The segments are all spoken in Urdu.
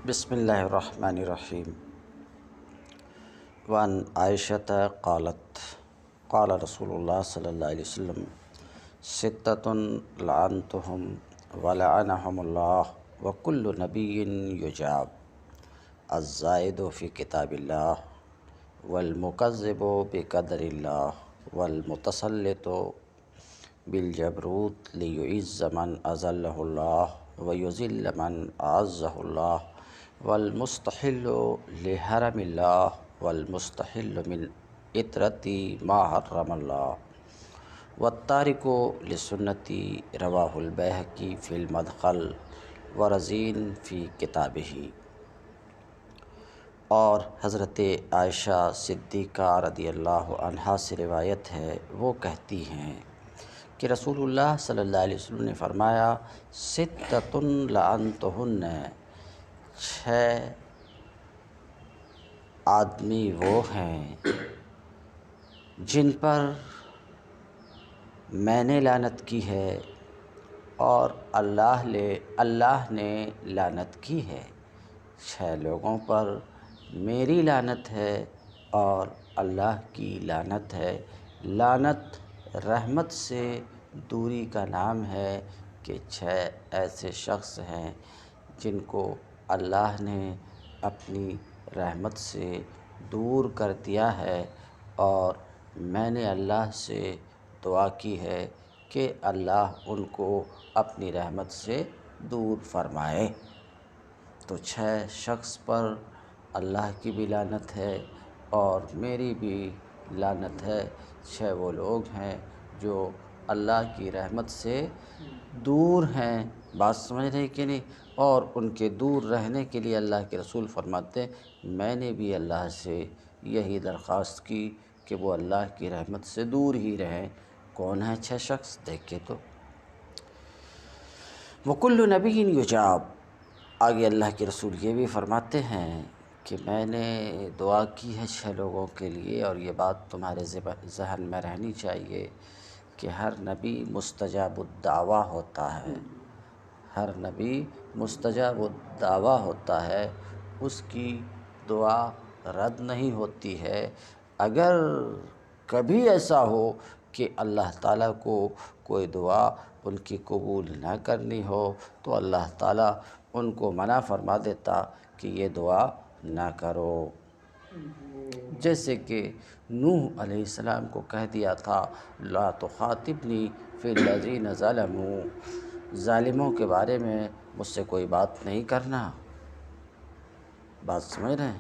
بسم اللہ الرحمن الرحیم۔ وعن عائشۃ قالت قال رسول اللہ صلی اللہ علیہ وسلم ستۃ لعنتہم ولعنہم اللہ وکل نبی یجاب الزائد فی کتاب اللہ والمکذب بقدر اللہ والمتسلط بالجبروت لیعز من اذلہ اللہ ویذل من اعزہ اللہ والمستحل لحرم اللہ والمستحل من اطرتی ما حرم اللہ والتارک لسنتی رواہ البیہقی فی المدخل ورزین فی کتابہ۔ اور حضرت عائشہ صدیقہ رضی اللہ عنہا سے روایت ہے، وہ کہتی ہیں کہ رسول اللہ صلی اللہ علیہ وسلم نے فرمایا ستۃ لعنتہن، 6 آدمی وہ ہیں جن پر میں نے لعنت کی ہے اور اللہ نے لعنت کی ہے۔ 6 لوگوں پر میری لعنت ہے اور اللہ کی لعنت ہے۔ لعنت رحمت سے دوری کا نام ہے کہ 6 ایسے شخص ہیں جن کو اللہ نے اپنی رحمت سے دور کر دیا ہے، اور میں نے اللہ سے دعا کی ہے کہ اللہ ان کو اپنی رحمت سے دور فرمائے۔ تو 6 شخص پر اللہ کی بھی لعنت ہے اور میری بھی لعنت ہے۔ 6 وہ لوگ ہیں جو اللہ کی رحمت سے دور ہیں، بات سمجھ رہے کہ نہیں؟ اور ان کے دور رہنے کے لیے اللہ کے رسول فرماتے ہیں میں نے بھی اللہ سے یہی درخواست کی کہ وہ اللہ کی رحمت سے دور ہی رہیں۔ کون ہیں 6 شخص؟ دیکھیں تو وَكُلُّ نَبِيٍّ يُجَابُ۔ آگے اللہ کے رسول یہ بھی فرماتے ہیں کہ میں نے دعا کی ہے 6 لوگوں کے لیے، اور یہ بات تمہارے ذہن میں رہنی چاہیے کہ ہر نبی مستجاب الدعویٰ ہوتا ہے۔ ہر نبی مستجاب الدعویٰ ہوتا ہے، اس کی دعا رد نہیں ہوتی ہے۔ اگر کبھی ایسا ہو کہ اللہ تعالیٰ کو کوئی دعا ان کی قبول نہ کرنی ہو تو اللہ تعالیٰ ان کو منع فرما دیتا کہ یہ دعا نہ کرو۔ جیسے کہ نوح علیہ السلام کو کہہ دیا تھا لا تخاطبنی فی الذین ظلموا، ظالموں کے بارے میں مجھ سے کوئی بات نہیں کرنا۔ بات سمجھ رہے ہیں؟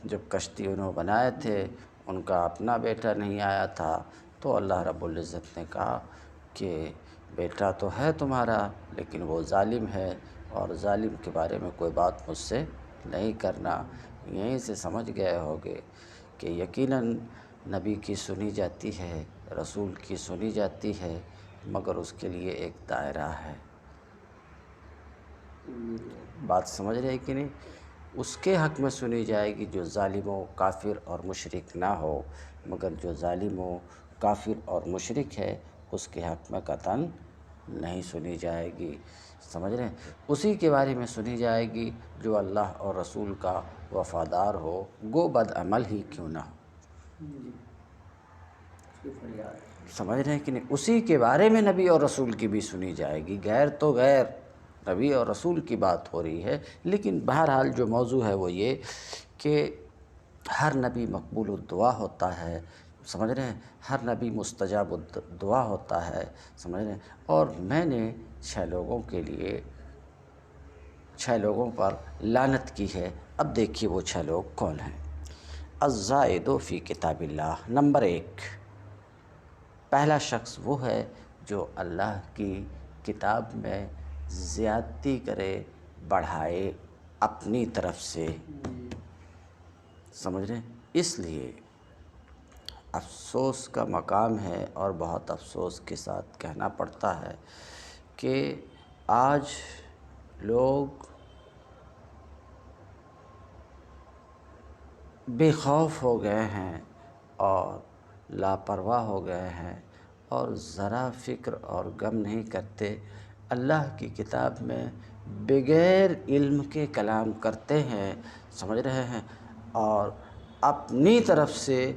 جب کشتی انہوں بنائے تھے، ان کا اپنا بیٹا نہیں آیا تھا تو اللہ رب العزت نے کہا کہ بیٹا تو ہے تمہارا لیکن وہ ظالم ہے، اور ظالم کے بارے میں کوئی بات مجھ سے نہیں کرنا۔ یہیں سے سمجھ گئے ہوگے کہ یقیناً نبی کی سنی جاتی ہے، رسول کی سنی جاتی ہے، مگر اس کے لیے ایک دائرہ ہے۔ بات سمجھ رہے کہ نہیں؟ اس کے حق میں سنی جائے گی جو ظالم و کافر اور مشرک نہ ہو، مگر جو ظالم و کافر اور مشرک ہے اس کے حق میں قطعاً نہیں سنی جائے گی۔ سمجھ رہے ہیں؟ اسی کے بارے میں سنی جائے گی جو اللہ اور رسول کا وفادار ہو، گو بد عمل ہی کیوں نہ ہو۔ سمجھ رہے ہیں کہ نہیں؟ اسی کے بارے میں نبی اور رسول کی بھی سنی جائے گی۔ غیر تو غیر، نبی اور رسول کی بات ہو رہی ہے، لیکن بہرحال جو موضوع ہے وہ یہ کہ ہر نبی مقبول الدعا ہوتا ہے، سمجھ رہے ہیں؟ ہر نبی مستجاب الدعا ہوتا ہے، سمجھ رہے ہیں؟ اور میں نے 6 لوگوں کے لیے 6 لوگوں پر لعنت کی ہے۔ اب دیکھیے وہ 6 لوگ کون ہیں۔ الزائد فی کتاب اللہ، نمبر 1، پہلا شخص وہ ہے جو اللہ کی کتاب میں زیادتی کرے، بڑھائے اپنی طرف سے۔ سمجھ رہے ہیں؟ اس لیے افسوس کا مقام ہے اور بہت افسوس کے ساتھ کہنا پڑتا ہے کہ آج لوگ بے خوف ہو گئے ہیں اور لاپرواہ ہو گئے ہیں اور ذرا فکر اور غم نہیں کرتے۔ اللہ کی کتاب میں بغیر علم کے کلام کرتے ہیں، سمجھ رہے ہیں، اور اپنی طرف سے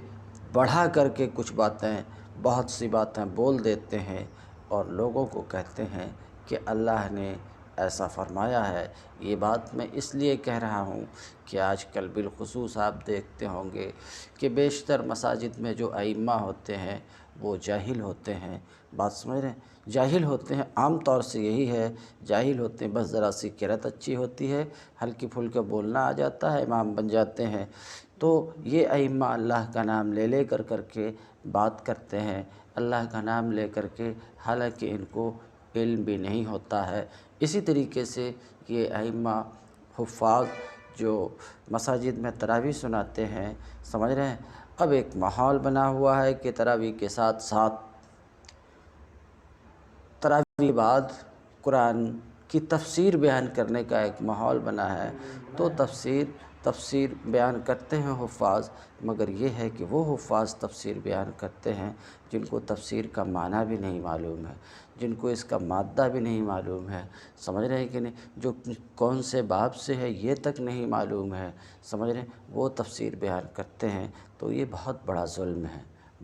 بڑھا کر کے کچھ باتیں، بہت سی باتیں بول دیتے ہیں اور لوگوں کو کہتے ہیں کہ اللہ نے ایسا فرمایا ہے۔ یہ بات میں اس لیے کہہ رہا ہوں کہ آج کل بالخصوص آپ دیکھتے ہوں گے کہ بیشتر مساجد میں جو ائمہ ہوتے ہیں وہ جاہل ہوتے ہیں۔ بات سمجھ رہے ہیں؟ جاہل ہوتے ہیں، عام طور سے یہی ہے، جاہل ہوتے ہیں، بس ذرا سی قرأت اچھی ہوتی ہے، ہلکی پھلکا بولنا آ جاتا ہے، امام بن جاتے ہیں۔ تو یہ ائمہ اللہ کا نام لے کر کے بات کرتے ہیں، اللہ کا نام لے کر کے، حالانکہ ان کو علم بھی نہیں ہوتا ہے۔ اسی طریقے سے یہ ائمہ حفاظ جو مساجد میں تراویح سناتے ہیں، سمجھ رہے ہیں، اب ایک ماحول بنا ہوا ہے کہ تراویح کے ساتھ ساتھ تراویح بعد قرآن کی تفسیر بیان کرنے کا ایک ماحول بنا ہے، تو تفسیر بیان کرتے ہیں حفاظ، مگر یہ ہے کہ وہ حفاظ تفسیر بیان کرتے ہیں جن کو تفسیر کا معنی بھی نہیں معلوم ہے، جن کو اس کا مادہ بھی نہیں معلوم ہے، سمجھ رہے ہیں کہ نہیں، جو کون سے باب سے ہے یہ تک نہیں معلوم ہے، سمجھ رہے ہیں، وہ تفسیر بیان کرتے ہیں۔ تو یہ بہت بڑا ظلم ہے،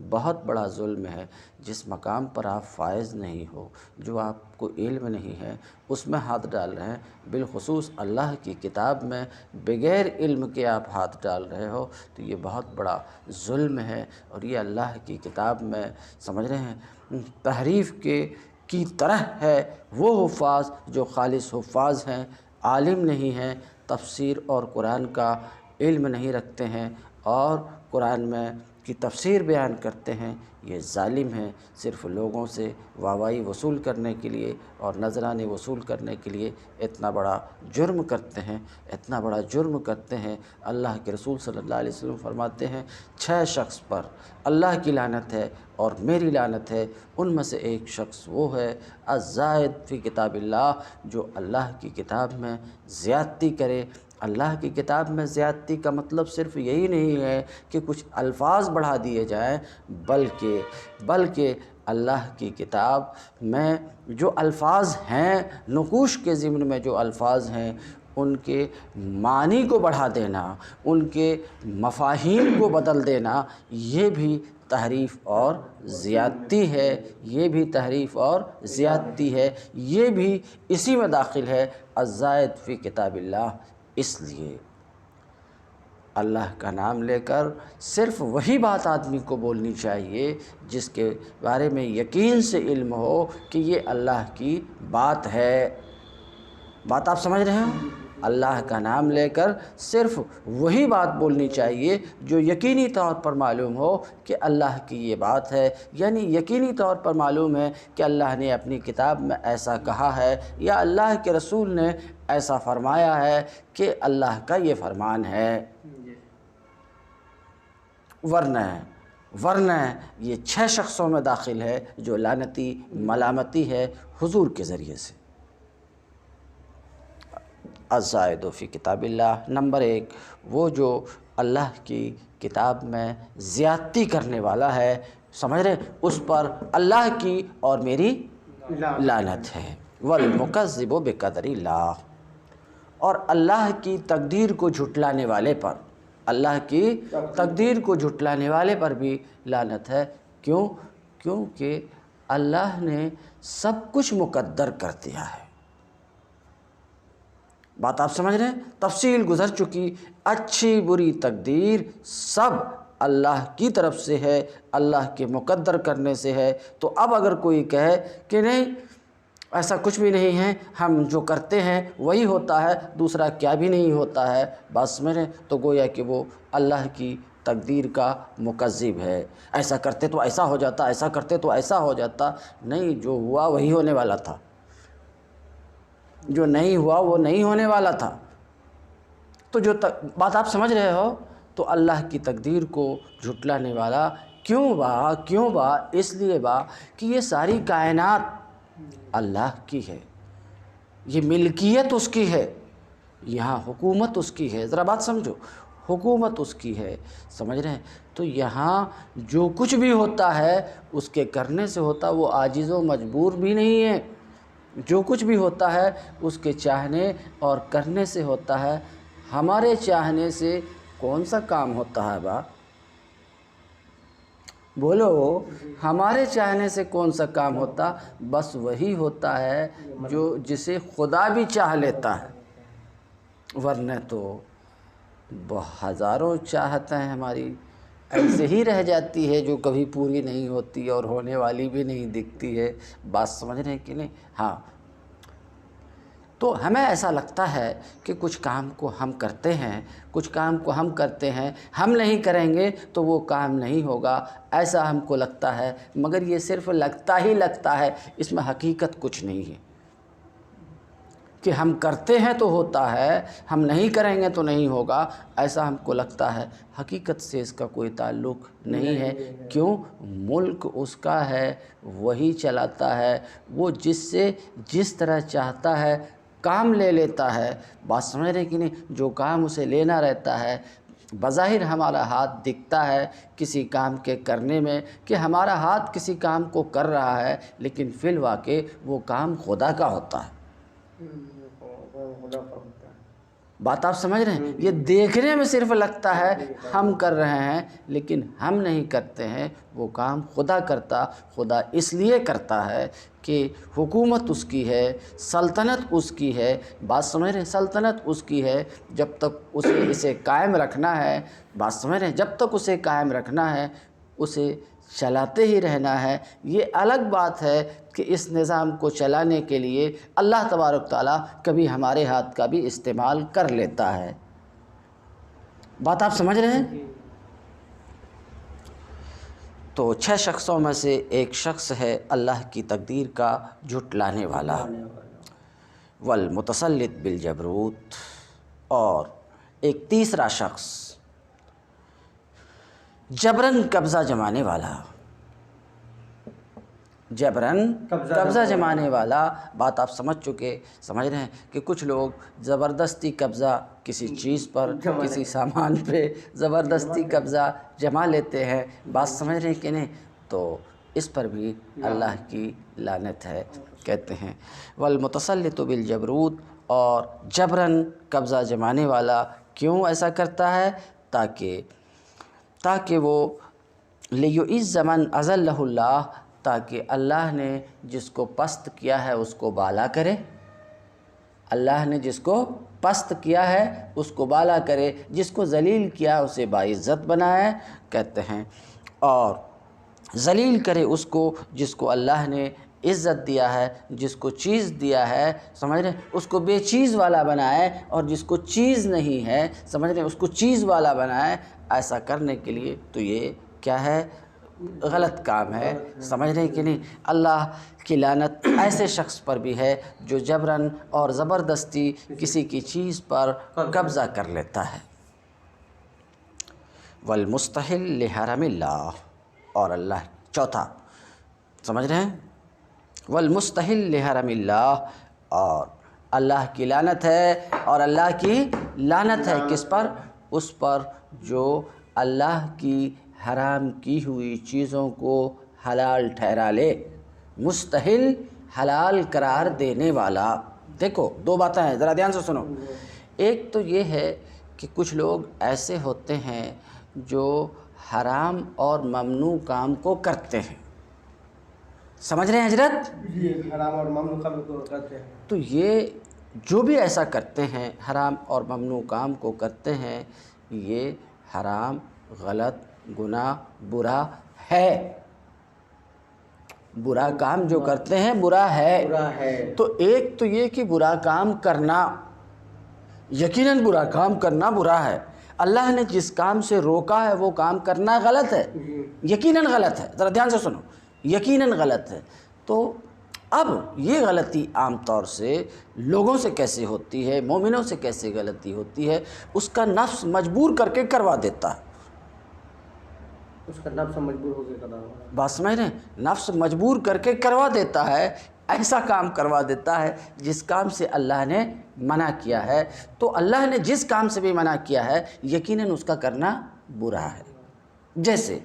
بہت بڑا ظلم ہے۔ جس مقام پر آپ فائز نہیں ہو، جو آپ کو علم نہیں ہے، اس میں ہاتھ ڈال رہے ہیں، بالخصوص اللہ کی کتاب میں بغیر علم کے آپ ہاتھ ڈال رہے ہو، تو یہ بہت بڑا ظلم ہے۔ اور یہ اللہ کی کتاب میں، سمجھ رہے ہیں، تحریف کی طرح ہے۔ وہ حفاظ جو خالص حفاظ ہیں، عالم نہیں ہیں، تفسیر اور قرآن کا علم نہیں رکھتے ہیں، اور قرآن میں کی تفسیر بیان کرتے ہیں، یہ ظالم ہیں۔ صرف لوگوں سے واہوائی وصول کرنے کے لیے اور نذرانے وصول کرنے کے لیے اتنا بڑا جرم کرتے ہیں، اتنا بڑا جرم کرتے ہیں۔ اللہ کے رسول صلی اللہ علیہ وسلم فرماتے ہیں 6 شخص پر اللہ کی لعنت ہے اور میری لعنت ہے، ان میں سے ایک شخص وہ ہے الزاہد فی کتاب اللہ، جو اللہ کی کتاب میں زیادتی کرے۔ اللہ کی کتاب میں زیادتی کا مطلب صرف یہی نہیں ہے کہ کچھ الفاظ بڑھا دیے جائیں، بلکہ اللہ کی کتاب میں جو الفاظ ہیں، نقوش کے ضمن میں جو الفاظ ہیں، ان کے معنی کو بڑھا دینا، ان کے مفاہیم کو بدل دینا، یہ بھی تحریف اور زیادتی ہے، یہ بھی تحریف اور زیادتی ہے، یہ بھی اسی میں داخل ہے، الزائد فی کتاب اللہ۔ اس لیے اللہ کا نام لے کر صرف وہی بات آدمی کو بولنی چاہیے جس کے بارے میں یقین سے علم ہو کہ یہ اللہ کی بات ہے۔ بات آپ سمجھ رہے ہیں؟ اللہ کا نام لے کر صرف وہی بات بولنی چاہیے جو یقینی طور پر معلوم ہو کہ اللہ کی یہ بات ہے، یعنی یقینی طور پر معلوم ہے کہ اللہ نے اپنی کتاب میں ایسا کہا ہے، یا اللہ کے رسول نے ایسا فرمایا ہے کہ اللہ کا یہ فرمان ہے۔ ورنہ یہ 6 شخصوں میں داخل ہے جو لعنتی ملامتی ہے حضور کے ذریعے سے۔ الزائد فی کتاب اللہ، نمبر 1، وہ جو اللہ کی کتاب میں زیادتی کرنے والا ہے، سمجھ رہے، اس پر اللہ کی اور میری لعنت ہے۔ والمکذب بقدر اللہ، اور اللہ کی تقدیر کو جھٹلانے والے پر، اللہ کی تقدیر کو جھٹلانے والے پر بھی لعنت ہے۔ کیونکہ اللہ نے سب کچھ مقدر کر دیا ہے۔ بات آپ سمجھ رہے ہیں؟ تفصیل گزر چکی، اچھی بری تقدیر سب اللہ کی طرف سے ہے، اللہ کے مقدر کرنے سے ہے۔ تو اب اگر کوئی کہے کہ نہیں ایسا کچھ بھی نہیں ہے، ہم جو کرتے ہیں وہی ہوتا ہے، دوسرا کیا بھی نہیں ہوتا ہے، بات سمجھ رہے ہیں، تو گویا کہ وہ اللہ کی تقدیر کا مکذب ہے۔ ایسا کرتے تو ایسا ہو جاتا، ایسا کرتے تو ایسا ہو جاتا، نہیں، جو ہوا وہی ہونے والا تھا، جو نہیں ہوا وہ نہیں ہونے والا تھا۔ تو بات آپ سمجھ رہے ہو؟ تو اللہ کی تقدیر کو جھٹلانے والا کیوں با؟ اس لیے با کہ یہ ساری کائنات اللہ کی ہے، یہ ملکیت اس کی ہے، یہاں حکومت اس کی ہے۔ ذرا بات سمجھو، حکومت اس کی ہے، سمجھ رہے ہیں؟ تو یہاں جو کچھ بھی ہوتا ہے اس کے کرنے سے ہوتا، وہ عاجز و مجبور بھی نہیں ہے، جو کچھ بھی ہوتا ہے اس کے چاہنے اور کرنے سے ہوتا ہے۔ ہمارے چاہنے سے کون سا کام ہوتا ہے با؟ بولو، ہمارے چاہنے سے کون سا کام ہوتا؟ بس وہی ہوتا ہے جو جسے خدا بھی چاہ لیتا ہے، ورنہ تو ہزاروں چاہتیں ہماری ایسے ہی رہ جاتی ہے جو کبھی پوری نہیں ہوتی اور ہونے والی بھی نہیں دکھتی ہے۔ بات سمجھ رہے ہیں کہ نہیں؟ ہاں، تو ہمیں ایسا لگتا ہے کہ کچھ کام کو ہم کرتے ہیں، کچھ کام کو ہم کرتے ہیں، ہم نہیں کریں گے تو وہ کام نہیں ہوگا، ایسا ہم کو لگتا ہے، مگر یہ صرف لگتا ہی لگتا ہے، اس میں حقیقت کچھ نہیں ہے کہ ہم کرتے ہیں تو ہوتا ہے، ہم نہیں کریں گے تو نہیں ہوگا، ایسا ہم کو لگتا ہے۔ حقیقت سے اس کا کوئی تعلق نہیں ہے۔ کیوں؟ ملک اس کا ہے، وہی چلاتا ہے، وہ جس سے جس طرح چاہتا ہے کام لے لیتا ہے۔ بات سمجھ رہے کہ نہیں؟ جو کام اسے لینا رہتا ہے، بظاہر ہمارا ہاتھ دکھتا ہے کسی کام کے کرنے میں کہ ہمارا ہاتھ کسی کام کو کر رہا ہے، لیکن فی الواقع وہ کام خدا کا ہوتا ہے۔ بات آپ سمجھ رہے ہیں؟ یہ دیکھنے میں صرف لگتا ہے ہم کر رہے ہیں، لیکن ہم نہیں کرتے ہیں، وہ کام خدا کرتا۔ خدا اس لیے کرتا ہے کہ حکومت اس کی ہے، سلطنت اس کی ہے۔ بات سمجھ رہے ہیں؟ سلطنت اس کی ہے، جب تک اسے قائم رکھنا ہے۔ بات سمجھ رہے ہیں؟ جب تک اسے قائم رکھنا ہے، اسے چلاتے ہی رہنا ہے۔ یہ الگ بات ہے کہ اس نظام کو چلانے کے لیے اللہ تبارک تعالیٰ کبھی ہمارے ہاتھ کا بھی استعمال کر لیتا ہے۔ بات آپ سمجھ رہے ہیں؟ تو 6 شخصوں میں سے ایک شخص ہے اللہ کی تقدیر کا جھٹلانے والا، والمتسلط بالجبروت، اور ایک تیسرا شخص جبراً قبضہ جمانے والا۔ جبراً قبضہ جمانے والا، بات آپ سمجھ رہے ہیں کہ کچھ لوگ زبردستی قبضہ کسی چیز پر، کسی سامان پہ زبردستی قبضہ جما لیتے ہیں۔ بات سمجھ رہے ہیں کہ نہیں؟ تو اس پر بھی اللہ کی لعنت ہے۔ کہتے ہیں والمتسلط بالجبروت، اور جبراً قبضہ جمانے والا کیوں ایسا کرتا ہے؟ تاکہ وہ لیعز من اذلہ اللہ، تاکہ اللہ نے جس کو پست کیا ہے اس کو بالا کرے۔ اللہ نے جس کو پست کیا ہے اس کو بالا کرے، جس کو ذلیل کیا اسے باعزت بنائے۔ کہتے ہیں اور ذلیل کرے اس کو جس کو اللہ نے عزت دیا ہے، جس کو چیز دیا ہے، سمجھ رہے ہیں، اس کو بے چیز والا بنائے، اور جس کو چیز نہیں ہے، سمجھ رہے ہیں، اس کو چیز والا بنائے۔ ایسا کرنے کے لیے تو یہ کیا ہے؟ غلط کام ہے۔ سمجھ رہے ہیں کہ نہیں؟ اللہ کی لعنت ایسے شخص پر بھی ہے جو جبراً اور زبردستی کسی کی چیز پر قبضہ کر لیتا ہے۔ والمستحل لحرم اللہ، اور اللہ چوتھا، سمجھ رہے ہیں؟ والمستحل لحرم اللہ، اور اللہ کی لعنت ہے، اور اللہ کی لعنت ہے کس پر؟ اس پر جو اللہ کی حرام کی ہوئی چیزوں کو حلال ٹھہرا لے۔ مستحل حلال قرار دینے والا۔ دیکھو 2 باتیں ہیں، ذرا دھیان سے سنو۔ ایک تو یہ ہے کہ کچھ لوگ ایسے ہوتے ہیں جو حرام اور ممنوع کام کو کرتے ہیں۔ سمجھ رہے ہیں حضرت؟ حرام اور ممنوع کام کو کرتے ہیں۔ تو یہ جو بھی ایسا کرتے ہیں، حرام اور ممنوع کام کو کرتے ہیں، یہ حرام، غلط، گناہ، برا ہے۔ برا کام جو کرتے ہیں برا ہے۔ تو ایک تو یہ کہ برا کام کرنا، یقیناً برا کام کرنا برا ہے۔ اللہ نے جس کام سے روکا ہے وہ کام کرنا غلط ہے، یقیناً غلط ہے۔ ذرا دھیان سے سنو، یقیناً غلط ہے۔ تو اب یہ غلطی عام طور سے لوگوں سے کیسے ہوتی ہے، مومنوں سے کیسے غلطی ہوتی ہے؟ اس کا نفس مجبور کر کے کروا دیتا ہے۔ اس کا نفس مجبور ہو کے کرنا ہوگا۔ بات سمجھ رہے ہیں؟ نفس مجبور کر کے کروا دیتا ہے، ایسا کام کروا دیتا ہے جس کام سے اللہ نے منع کیا ہے۔ تو اللہ نے جس کام سے بھی منع کیا ہے یقیناً اس کا کرنا برا ہے۔ جیسے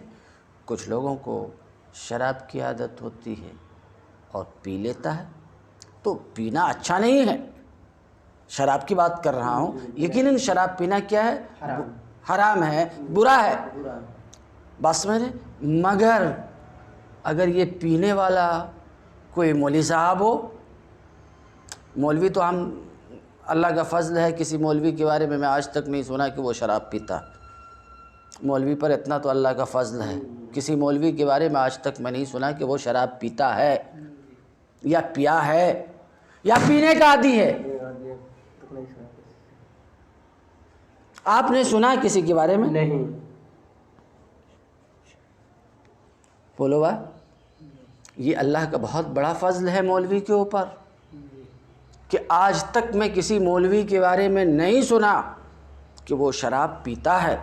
کچھ لوگوں کو شراب کی عادت ہوتی ہے اور پی لیتا ہے، تو پینا اچھا نہیں ہے. شراب کی بات کر رہا ہوں. یقیناً شراب پینا کیا ہے؟ حرام ہے، برا ہے. بات سمجھ رہے؟ مگر اگر یہ پینے والا کوئی مولوی صاحب ہو، مولوی تو ہم اللہ کا فضل ہے، کسی مولوی کے بارے میں آج تک نہیں سنا کہ وہ شراب پیتا. مولوی پر اتنا تو اللہ کا فضل ہے، کسی مولوی کے بارے میں آج تک میں نہیں سنا کہ وہ شراب پیتا ہے یا پیا ہے یا پینے کا عادی ہے. آپ نے سنا کسی کے بارے میں؟ نہیں. بولو بھائی. یہ اللہ کا بہت بڑا فضل ہے مولوی کے اوپر کہ آج تک میں کسی مولوی کے بارے میں نہیں سنا کہ وہ شراب پیتا ہے.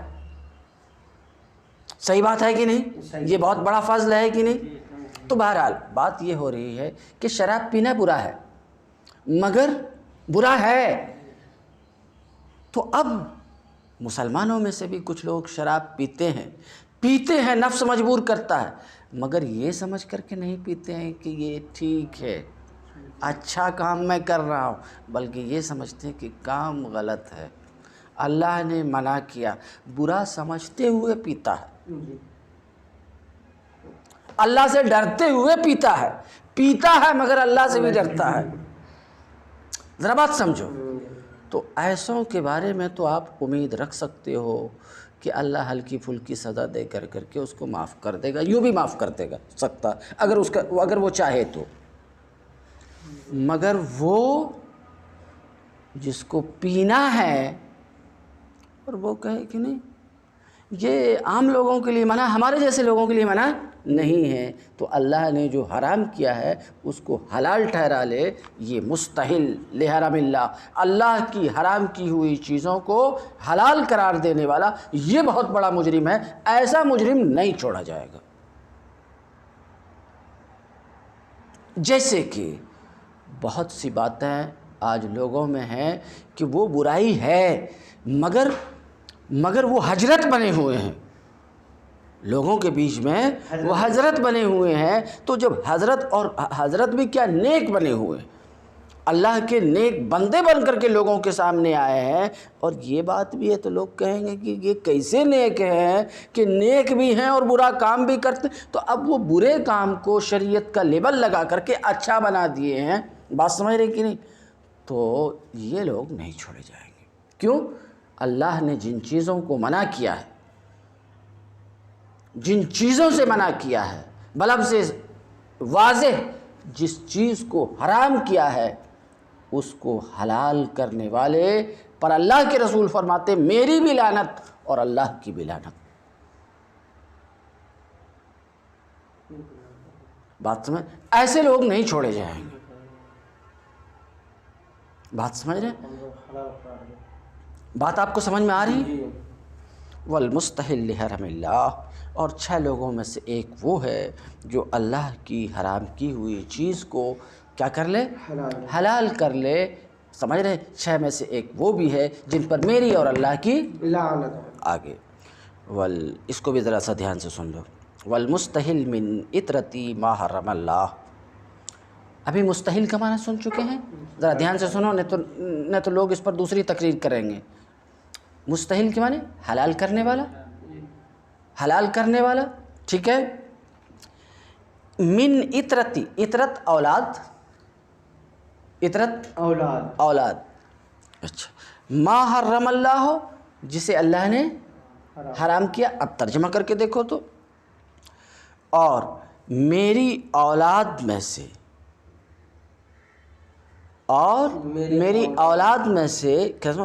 صحیح بات ہے کہ نہیں؟ یہ بہت بڑا فضل ہے کہ نہیں؟ تو بہرحال بات یہ ہو رہی ہے کہ شراب پینا برا ہے، مگر برا ہے. تو اب مسلمانوں میں سے بھی کچھ لوگ شراب پیتے ہیں، نفس مجبور کرتا ہے، مگر یہ سمجھ کر کے نہیں پیتے ہیں کہ یہ ٹھیک ہے، اچھا کام میں کر رہا ہوں، بلکہ یہ سمجھتے ہیں کہ کام غلط ہے، اللہ نے منع کیا، برا سمجھتے ہوئے پیتا ہے، اللہ سے ڈرتے ہوئے پیتا ہے مگر اللہ سے بھی ڈرتا ہے. ذرا بات سمجھو. تو ایسوں کے بارے میں تو آپ امید رکھ سکتے ہو کہ اللہ ہلکی پھلکی سزا دے کر کے اس کو معاف کر دے گا، یوں بھی معاف کر دے گا سکتا اگر وہ چاہے تو. مگر وہ جس کو پینا ہے اور وہ کہے کہ نہیں یہ عام لوگوں کے لیے منع، ہمارے جیسے لوگوں کے لیے منع نہیں ہے، تو اللہ نے جو حرام کیا ہے اس کو حلال ٹھہرا لے، یہ مستحل لحرام اللہ، اللہ کی حرام کی ہوئی چیزوں کو حلال قرار دینے والا یہ بہت بڑا مجرم ہے. ایسا مجرم نہیں چھوڑا جائے گا. جیسے کہ بہت سی باتیں آج لوگوں میں ہیں کہ وہ برائی ہے مگر وہ حضرت بنے ہوئے ہیں، لوگوں کے بیچ میں وہ حضرت بنے ہوئے ہیں. تو جب حضرت بھی کیا نیک بنے ہوئے ہیں، اللہ کے نیک بندے بن کر کے لوگوں کے سامنے آئے ہیں، اور یہ بات بھی ہے تو لوگ کہیں گے کہ یہ کیسے نیک ہیں کہ نیک بھی ہیں اور برا کام بھی کرتے. تو اب وہ برے کام کو شریعت کا لیبل لگا کر کے اچھا بنا دیے ہیں. بات سمجھ رہے کہ نہیں؟ تو یہ لوگ نہیں چھوڑے جائیں گے. کیوں؟ اللہ نے جن چیزوں کو منع کیا ہے، جن چیزوں سے منع کیا ہے، بلب سے واضح جس چیز کو حرام کیا ہے اس کو حلال کرنے والے پر اللہ کے رسول فرماتے میری بھی لعنت اور اللہ کی بھی لعنت. بات سمجھ؟ ایسے لوگ نہیں چھوڑے جائیں گے. بات سمجھ رہے ہیں؟ بات آپ کو سمجھ میں آ رہی ہے؟ والمستحل لحرم اللہ. اور 6 لوگوں میں سے ایک وہ ہے جو اللہ کی حرام کی ہوئی چیز کو کیا کر لے؟ حلال کر لے. سمجھ رہے؟ 6 میں سے ایک وہ بھی ہے جن پر میری اور اللہ کی لعنت ہے. آگے اس کو بھی ذرا سا دھیان سے سن لو. والمستحل من اطرتی ما حرم اللہ. ابھی مستحل کا معنی سن چکے ہیں؟ ذرا دھیان سے سنو، نہیں تو لوگ اس پر دوسری تقریر کریں گے. مستحل کے معنی حلال کرنے والا، حلال کرنے والا. ٹھیک ہے. من اطرتی، اطرت اولاد، اطرت اولاد. اچھا. ما حرم اللہ ہو جسے اللہ نے حرام کیا. اب ترجمہ کر کے دیکھو تو، اور میری اولاد میں سے، اور میری اولاد میں سے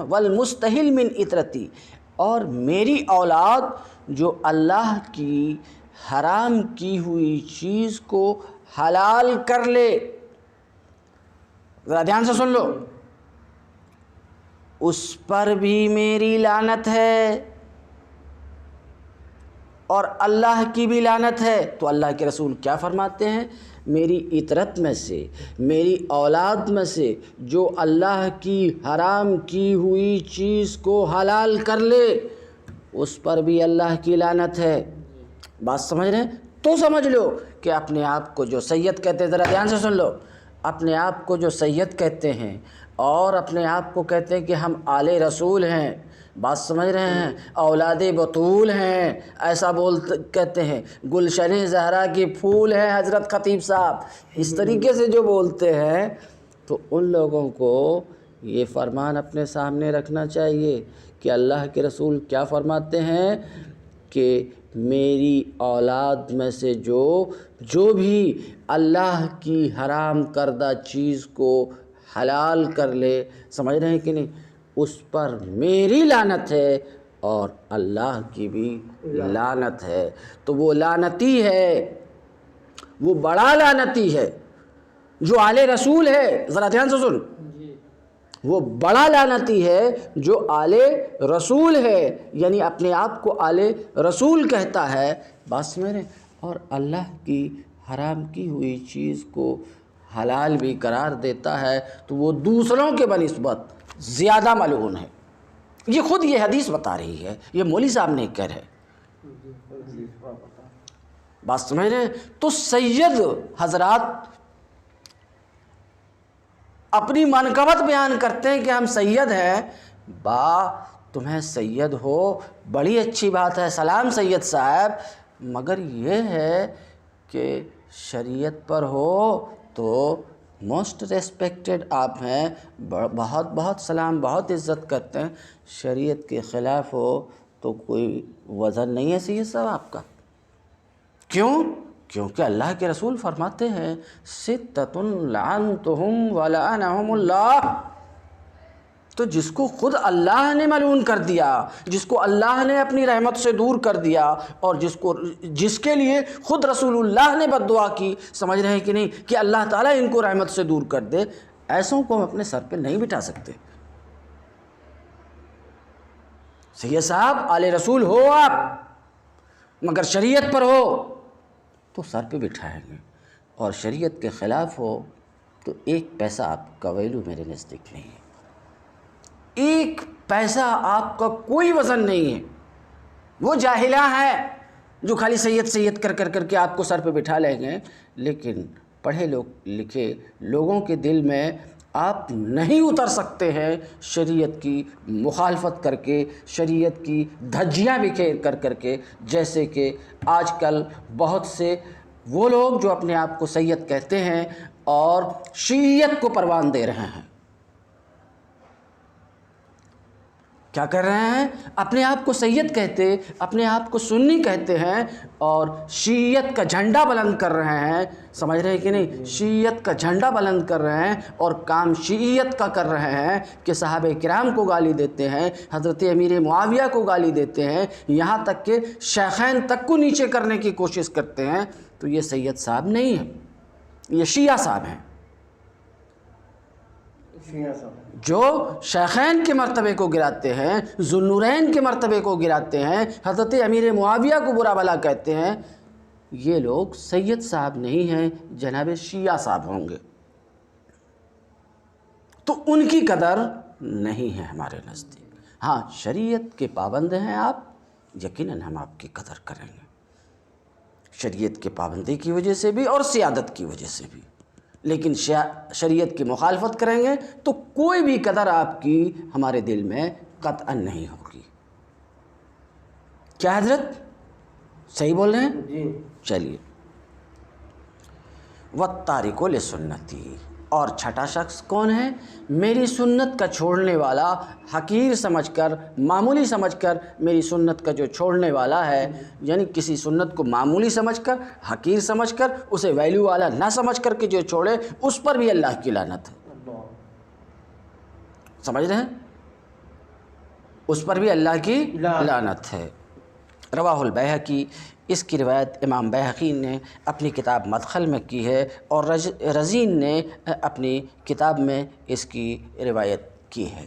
والمستحل من اطرتی، اور میری اولاد جو اللہ کی حرام کی ہوئی چیز کو حلال کر لے. ذرا دھیان سے سن لو. اس پر بھی میری لعنت ہے اور اللہ کی بھی لعنت ہے. تو اللہ کے رسول کیا فرماتے ہیں؟ میری اطرت میں سے، میری اولاد میں سے جو اللہ کی حرام کی ہوئی چیز کو حلال کر لے اس پر بھی اللہ کی لعنت ہے. بات سمجھ رہے ہیں؟ تو سمجھ لو کہ اپنے آپ کو جو سید کہتے ہیں، ذرا دھیان سے سن لو، اپنے آپ کو جو سید کہتے ہیں اور اپنے آپ کو کہتے ہیں کہ ہم آل رسول ہیں، بات سمجھ رہے ہیں، اولاد بطول ہیں، ایسا کہتے ہیں، گلشن زہرا کی پھول ہیں حضرت خطیب صاحب، اس طریقے سے جو بولتے ہیں، تو ان لوگوں کو یہ فرمان اپنے سامنے رکھنا چاہیے کہ اللہ کے رسول کیا فرماتے ہیں کہ میری اولاد میں سے جو بھی اللہ کی حرام کردہ چیز کو حلال کر لے، سمجھ رہے ہیں کہ نہیں، اس پر میری لعنت ہے اور اللہ کی بھی لعنت ہے۔ تو وہ لعنتی ہے، وہ بڑا لعنتی ہے جو آل رسول ہے، ذرا دھیان سے سن، وہ بڑا لعنتی ہے جو آل رسول ہے، یعنی اپنے آپ کو آل رسول کہتا ہے، بات سمجھ رہے ہیں، اور اللہ کی حرام کی ہوئی چیز کو حلال بھی قرار دیتا ہے، تو وہ دوسروں کے بنسبت زیادہ ملعون ہے۔ یہ خود یہ حدیث بتا رہی ہے، یہ مولوی صاحب نہیں کہہ رہے، بات سمجھ رہے ہیں۔ تو سید حضرات اپنی منقبت بیان کرتے ہیں کہ ہم سید ہیں، تمہیں سید ہو بڑی اچھی بات ہے، سلام سید صاحب، مگر یہ ہے کہ شریعت پر ہو تو موسٹ ریسپیکٹڈ آپ ہیں، بہت بہت سلام، بہت عزت کرتے ہیں، شریعت کے خلاف ہو تو کوئی وزن نہیں ہے سید صاحب آپ کا۔ کیوں؟ کیونکہ اللہ کے رسول فرماتے ہیں ستۃ لعنتہم ولعنہم اللہ، تو جس کو خود اللہ نے ملعون کر دیا، جس کو اللہ نے اپنی رحمت سے دور کر دیا، اور جس کے لیے خود رسول اللہ نے بد دعا کی، سمجھ رہے ہیں کہ نہیں، کہ اللہ تعالیٰ ان کو رحمت سے دور کر دے، ایسوں کو ہم اپنے سر پہ نہیں بٹھا سکتے۔ سید صاحب آل رسول ہو آپ، مگر شریعت پر ہو تو سر پہ بٹھائیں گے، اور شریعت کے خلاف ہو تو ایک پیسہ آپ کا ویلو میرے نزدیک نہیں ہے، ایک پیسہ آپ کا کوئی وزن نہیں ہے۔ وہ جاہلہ ہے جو خالی سید سید کر کے آپ کو سر پہ بٹھا لیں گے، لیکن پڑھے لکھے لوگوں کے دل میں آپ نہیں اتر سکتے ہیں شریعت کی مخالفت کر کے، شریعت کی دھجیاں بکھیر کر کے، جیسے کہ آج کل بہت سے وہ لوگ جو اپنے آپ کو سید کہتے ہیں اور شیعیت کو پروان دے رہے ہیں۔ کیا کر رہے ہیں؟ اپنے آپ کو سید کہتے، اپنے آپ کو سنی کہتے ہیں، اور شیعیت کا جھنڈا بلند کر رہے ہیں، سمجھ رہے ہیں کہ نہیں، شیعیت کا جھنڈا بلند کر رہے ہیں، اور کام شیعیت کا کر رہے ہیں کہ صحابہ کرام کو گالی دیتے ہیں، حضرت امیر معاویہ کو گالی دیتے ہیں، یہاں تک کہ شیخین تک کو نیچے کرنے کی کوشش کرتے ہیں۔ تو یہ سید صاحب نہیں ہیں، یہ شیعہ صاحب ہیں، جو شیخین کے مرتبے کو گراتے ہیں، ذوالنورین کے مرتبے کو گراتے ہیں، حضرت امیر معاویہ کو برا بھلا کہتے ہیں، یہ لوگ سید صاحب نہیں ہیں، جناب شیعہ صاحب ہوں گے، تو ان کی قدر نہیں ہے ہمارے نزدیک۔ ہاں شریعت کے پابند ہیں آپ، یقیناً ہم آپ کی قدر کریں گے، شریعت کے پابندی کی وجہ سے بھی اور سیادت کی وجہ سے بھی، لیکن شریعت کی مخالفت کریں گے تو کوئی بھی قدر آپ کی ہمارے دل میں قطعاً نہیں ہوگی۔ کیا حضرت صحیح بول رہے ہیں؟ جی چلیے، وَالتَّارِكُ لِسُنَّتِي، اور چھٹا شخص کون ہے؟ میری سنت کا چھوڑنے والا، حقیر سمجھ کر، معمولی سمجھ کر میری سنت کا جو چھوڑنے والا ہے، یعنی کسی سنت کو معمولی سمجھ کر، حقیر سمجھ کر، اسے ویلیو والا نہ سمجھ کر کے جو چھوڑے، اس پر بھی اللہ کی لعنت ہے، سمجھ رہے ہیں، اس پر بھی اللہ کی لعنت ہے۔ رواہ البیہقی، اس کی روایت امام بیہقی نے اپنی کتاب مدخل میں کی ہے، اور رزین نے اپنی کتاب میں اس کی روایت کی ہے۔